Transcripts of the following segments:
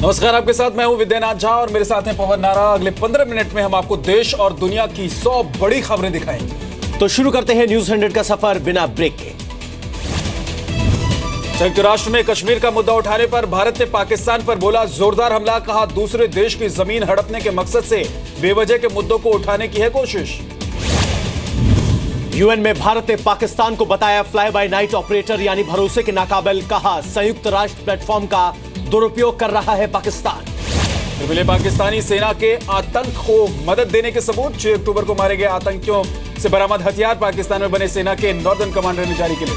नमस्कार, आपके साथ मैं हूं विद्यानाथ झा और मेरे साथ हैं पवन नारा। अगले 15 मिनट में हम आपको देश और दुनिया की 100 बड़ी खबरें दिखाएंगे। तो शुरू करते हैं न्यूज 100 का सफर बिना ब्रेक के। संयुक्त राष्ट्र में कश्मीर का मुद्दा उठाने पर भारत ने पाकिस्तान पर बोला जोरदार हमला। कहा दूसरे देश की जमीन हड़पने के मकसद से बेवजह के मुद्दों को उठाने की है कोशिश। यूएन में भारत ने पाकिस्तान को बताया फ्लाई बाय नाइट ऑपरेटर यानी भरोसे के नाकाबिल। कहा संयुक्त राष्ट्र प्लेटफॉर्म का दुरुपयोग कर रहा है पाकिस्तान। मिले पाकिस्तानी सेना के आतंक को मदद देने के सबूत। 6 अक्टूबर को मारे गए आतंकियों से बरामद हथियार पाकिस्तान में बने सेना के नॉर्दर्न कमांडर ने जारी किए।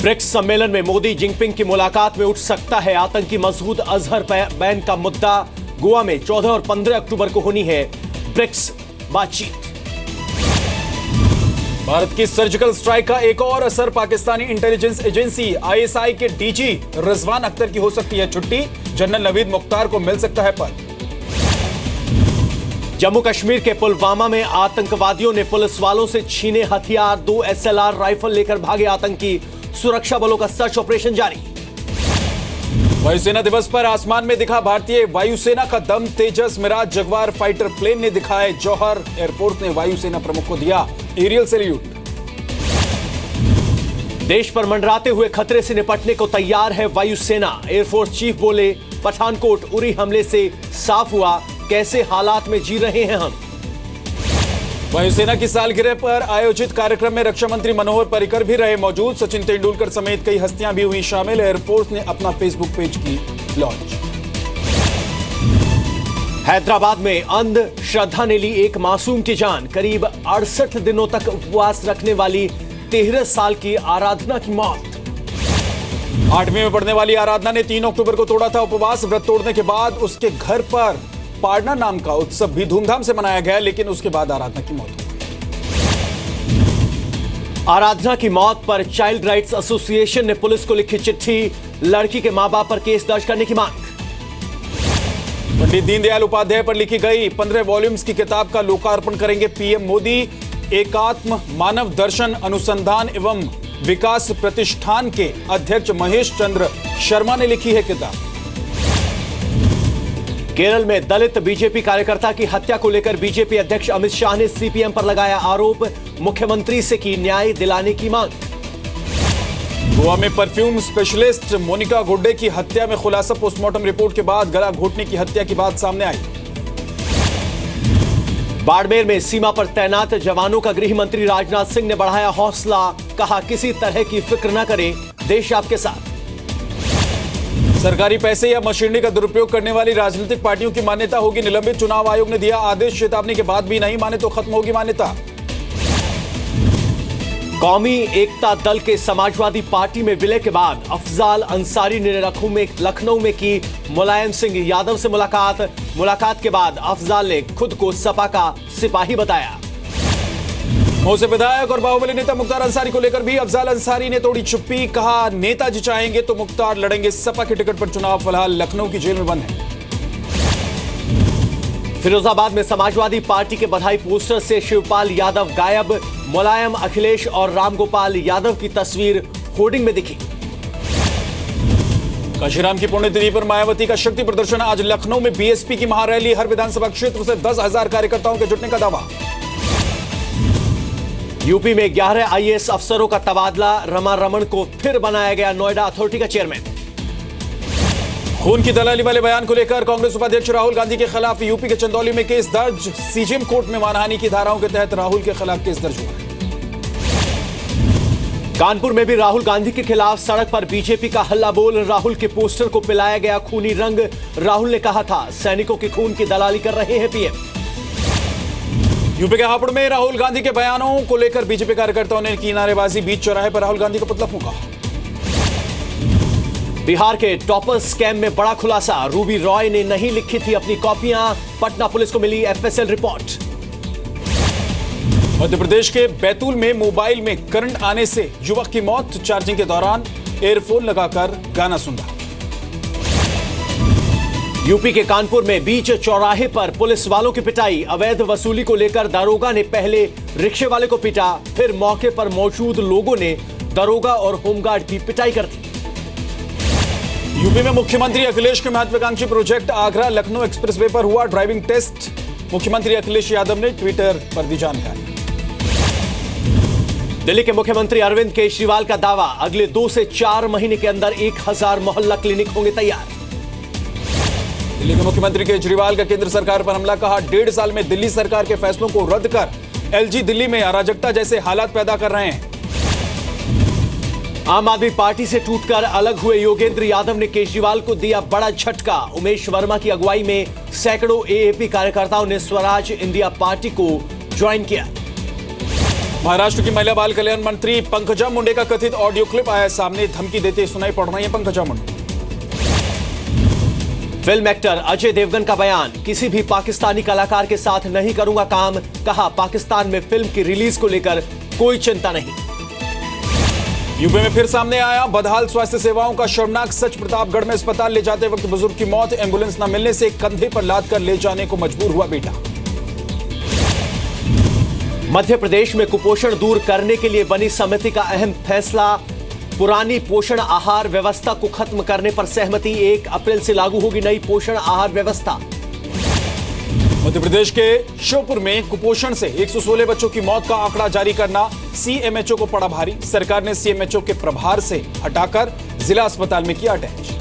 ब्रिक्स सम्मेलन में मोदी जिनपिंग की मुलाकात में उठ सकता है आतंकी मसूद अजहर बैन का मुद्दा। गोवा में 14 और 15 अक्टूबर को होनी है ब्रिक्स बातचीत। भारत की सर्जिकल स्ट्राइक का एक और असर। पाकिस्तानी इंटेलिजेंस एजेंसी आईएसआई के डीजी रिजवान अख्तर की हो सकती है छुट्टी। जनरल नवीद मुख्तार को मिल सकता है पद। जम्मू कश्मीर के पुलवामा में आतंकवादियों ने पुलिस वालों से छीने हथियार। 2 SLR राइफल लेकर भागे आतंकी। सुरक्षा बलों का सर्च ऑपरेशन जारी। वायुसेना दिवस पर आसमान में दिखा भारतीय वायुसेना का दम। तेजस, मिराज, जगुआर फाइटर प्लेन ने दिखाए जौहर। एयरफोर्स ने वायुसेना प्रमुख को दिया एरियल सैल्यूट। देश पर मंडराते हुए खतरे से निपटने को तैयार है वायुसेना। एयरफोर्स चीफ बोले पठानकोट उरी हमले से साफ हुआ कैसे हालात में जी रहे हैं हम। वायुसेना की सालगिरह पर आयोजित कार्यक्रम में रक्षा मंत्री मनोहर पर्रिकर भी रहे मौजूद। सचिन तेंदुलकर समेत कई हस्तियां भी हुई शामिल। एयरफोर्स ने अपना फेसबुक पेज की लॉन्च। हैदराबाद में अंध श्रद्धा ने ली एक मासूम की जान। करीब 68 दिनों तक उपवास रखने वाली 13 साल की आराधना की मौत। 8वीं में पढ़ने वाली आराधना ने 3 अक्टूबर को तोड़ा था उपवास। व्रत तोड़ने के बाद उसके घर पर पाड़ना नाम का उत्सव भी धूमधाम से मनाया गया, लेकिन उसके बाद आराधना की मौत हो गई। आराधना की मौत पर चाइल्ड राइट्स एसोसिएशन ने पुलिस को लिखी चिट्ठी। लड़की के मां बाप पर केस दर्ज करने की मांग। पंडित दीनदयाल उपाध्याय पर लिखी गई 15 वॉल्यूम्स की किताब का लोकार्पण करेंगे पीएम मोदी। एकात्म मानव दर्शन अनुसंधान एवं विकास प्रतिष्ठान के अध्यक्ष महेश चंद्र शर्मा ने लिखी है किताब। केरल में दलित बीजेपी कार्यकर्ता की हत्या को लेकर बीजेपी अध्यक्ष अमित शाह ने सीपीएम पर लगाया आरोप। मुख्यमंत्री से की न्याय दिलाने की मांग। गोवा में परफ्यूम स्पेशलिस्ट मोनिका गुड्डे की हत्या में खुलासा। पोस्टमार्टम रिपोर्ट के बाद गला घोटने की हत्या की बात सामने आई। बाड़मेर में सीमा पर तैनात जवानों का गृह मंत्री राजनाथ सिंह ने बढ़ाया हौसला। कहा किसी तरह की फिक्र न करें, देश आपके साथ। सरकारी पैसे या मशीनरी का दुरुपयोग करने वाली राजनीतिक पार्टियों की मान्यता होगी निलंबित। चुनाव आयोग ने दिया आदेश। चेतावनी के बाद भी नहीं माने तो खत्म होगी मान्यता। कौमी एकता दल के समाजवादी पार्टी में विलय के बाद अफजाल अंसारी ने लखनऊ में की मुलायम सिंह यादव से मुलाकात के बाद अफजाल ने खुद को सपा का सिपाही बताया। मऊ से विधायक और बाहुबली नेता मुख्तार अंसारी को लेकर भी अफजाल अंसारी ने तोड़ी चुप्पी। कहा नेताजी चाहेंगे तो मुख्तार लड़ेंगे सपा के टिकट पर चुनाव। फिलहाल लखनऊ की जेल में बंद है। फिरोजाबाद में समाजवादी पार्टी के बधाई पोस्टर से शिवपाल यादव गायब। मुलायम, अखिलेश और रामगोपाल यादव की तस्वीर होर्डिंग में दिखी। काशीराम की पुण्यतिथि पर मायावती का शक्ति प्रदर्शन। आज लखनऊ में बीएसपी की महारैली। हर विधानसभा क्षेत्र से 10,000 कार्यकर्ताओं के जुटने का दावा। यूपी में 11 आईएएस अफसरों का तबादला। रमा रमन को फिर बनाया गया नोएडा अथॉरिटी का चेयरमैन। खून की दलाली वाले बयान को लेकर कांग्रेस उपाध्यक्ष राहुल गांधी के खिलाफ यूपी के चंदौली में केस दर्ज। सीजेएम कोर्ट में मानहानि की धाराओं के तहत राहुल के खिलाफ केस दर्ज हुआ। कानपुर में भी राहुल गांधी के खिलाफ सड़क पर बीजेपी का हल्ला बोल। राहुल के पोस्टर को पिलाया गया खूनी रंग। राहुल ने कहा था सैनिकों के खून की दलाली कर रहे हैं पीएम। यूपी के हापुड़ में राहुल गांधी के बयानों को लेकर बीजेपी कार्यकर्ताओं ने की नारेबाजी। बीच चौराहे पर राहुल गांधी का पुतला फूंका। बिहार के टॉपर स्कैम में बड़ा खुलासा। रूबी रॉय ने नहीं लिखी थी अपनी कॉपियां। पटना पुलिस को मिली एफएसएल रिपोर्ट। मध्य प्रदेश के बैतूल में मोबाइल में करंट आने से युवक की मौत। चार्जिंग के दौरान एयरफोन लगाकर गाना सुन रहा। यूपी के कानपुर में बीच चौराहे पर पुलिस वालों की पिटाई। अवैध वसूली को लेकर दारोगा ने पहले रिक्शे वाले को पीटा, फिर मौके पर मौजूद लोगों ने दरोगा और होमगार्ड की पिटाई कर दी। यूपी में मुख्यमंत्री अखिलेश के महत्वाकांक्षी प्रोजेक्ट आगरा लखनऊ एक्सप्रेसवे पर हुआ ड्राइविंग टेस्ट। मुख्यमंत्री अखिलेश यादव ने ट्विटर पर दी जानकारी। दिल्ली के मुख्यमंत्री अरविंद केजरीवाल का दावा, अगले 2 से 4 महीने के अंदर 1000 मोहल्ला क्लिनिक होंगे तैयार। दिल्ली के मुख्यमंत्री केजरीवाल का केंद्र सरकार पर हमला, कहा 1.5 साल में दिल्ली सरकार के फैसलों को रद्द कर एलजी दिल्ली में अराजकता जैसे हालात पैदा कर रहे हैं। आम आदमी पार्टी से टूटकर अलग हुए योगेंद्र यादव ने केजरीवाल को दिया बड़ा झटका। उमेश वर्मा की अगुवाई में सैकड़ों एएपी कार्यकर्ताओं ने स्वराज इंडिया पार्टी को ज्वाइन किया। महाराष्ट्र की महिला बाल कल्याण मंत्री पंकजा मुंडे का कथित ऑडियो क्लिप आया सामने, धमकी देते सुनाई पड़ रही है पंकजा मुंडे। फिल्म एक्टर अजय देवगन का बयान, किसी भी पाकिस्तानी कलाकार के साथ नहीं करूंगा काम, कहा पाकिस्तान में फिल्म की रिलीज को लेकर कोई चिंता नहीं। यूपी में फिर सामने आया बदहाल स्वास्थ्य सेवाओं का शर्मनाक सच। प्रतापगढ़ में अस्पताल ले जाते वक्त बुजुर्ग की मौत, एम्बुलेंस न मिलने से कंधे पर लाद कर ले जाने को मजबूर हुआ बेटा। मध्य प्रदेश में कुपोषण दूर करने के लिए बनी समिति का अहम फैसला, पुरानी पोषण आहार व्यवस्था को खत्म करने पर सहमति। 1 अप्रैल से लागू होगी नई पोषण आहार व्यवस्था। मध्य प्रदेश के श्योपुर में कुपोषण से 116 बच्चों की मौत का आंकड़ा जारी करना सीएमएचओ को पड़ा भारी। सरकार ने सीएमएचओ के प्रभार से हटाकर जिला अस्पताल में किया अटैच।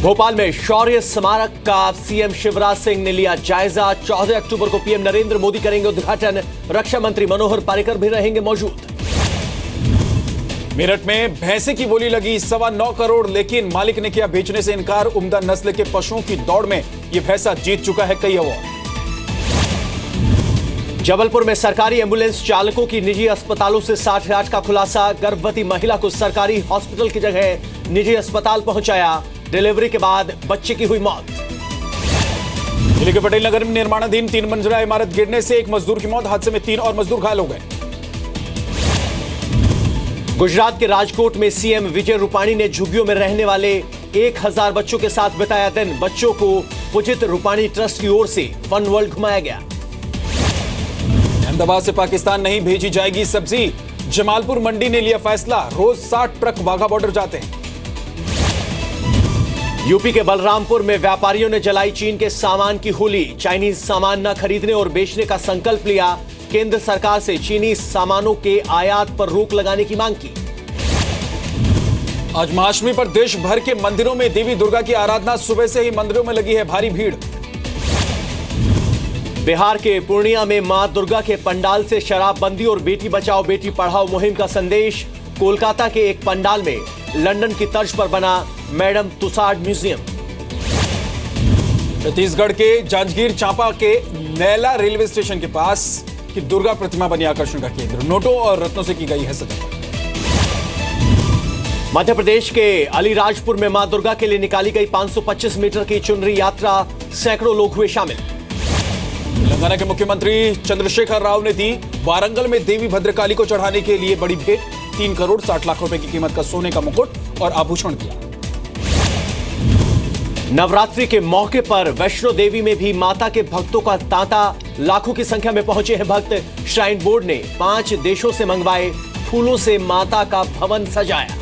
भोपाल में शौर्य स्मारक का सीएम शिवराज सिंह ने लिया जायजा। 14 अक्टूबर को पीएम नरेंद्र मोदी करेंगे उद्घाटन। रक्षा मंत्री मनोहर पर्रिकर भी रहेंगे मौजूद। मेरठ में भैंसे की बोली लगी 9.25 करोड़, लेकिन मालिक ने किया बेचने से इनकार। उम्दा नस्ल के पशुओं की दौड़ में यह भैंसा जीत चुका है कई अवार्ड। जबलपुर में सरकारी एम्बुलेंस चालकों की निजी अस्पतालों से साठगांठ का खुलासा। गर्भवती महिला को सरकारी हॉस्पिटल की जगह निजी अस्पताल पहुंचाया। डिलीवरी के बाद बच्चे की हुई मौत। दिल्ली के पटेल नगर में निर्माणाधीन 3 मंजिला इमारत गिरने से 1 मजदूर की मौत। हादसे में 3 और मजदूर घायल हो गए। गुजरात के राजकोट में सीएम विजय रूपाणी ने झुग्गियों में रहने वाले 1000 बच्चों के साथ बिताया दिन। बच्चों को पूजित रूपाणी ट्रस्ट की ओर से फन वर्ल्ड घुमाया गया। अहमदाबाद से पाकिस्तान नहीं भेजी जाएगी सब्जी। जमालपुर मंडी ने लिया फैसला, रोज 60 ट्रक वाघा बॉर्डर जाते हैं। यूपी के बलरामपुर में व्यापारियों ने जलाई चीन के सामान की होली। चाइनीज सामान न खरीदने और बेचने का संकल्प लिया। केंद्र सरकार से चीनी सामानों के आयात पर रोक लगाने की मांग की। आज महाअष्टमी पर देश भर के मंदिरों में देवी दुर्गा की आराधना। सुबह से ही मंदिरों में लगी है भारी भीड़। बिहार के पूर्णिया में मां दुर्गा के पंडाल से शराबबंदी और बेटी बचाओ बेटी पढ़ाओ मुहिम का संदेश। कोलकाता के एक पंडाल में लंदन की तर्ज पर बना मैडम तुसाड म्यूजियम। छत्तीसगढ़ के जांजगीर चांपा के नैला रेलवे स्टेशन के पास की दुर्गा प्रतिमा बनी आकर्षण का केंद्र। नोटों और रत्नों से की गई है सजावट। मध्य प्रदेश के अलीराजपुर में मां दुर्गा के लिए निकाली गई 525 मीटर की चुनरी यात्रा। सैकड़ों लोग हुए शामिल। तेलंगाना के मुख्यमंत्री चंद्रशेखर राव ने दी वारंगल में देवी भद्रकाली को चढ़ाने के लिए बड़ी भेंट। 3 करोड़ 60 लाख रुपए की कीमत का सोने का मुकुट और आभूषण दिया। नवरात्रि के मौके पर वैष्णो देवी में भी माता के भक्तों का तांता। लाखों की संख्या में पहुंचे हैं भक्त। श्राइन बोर्ड ने 5 देशों से मंगवाए फूलों से माता का भवन सजाया।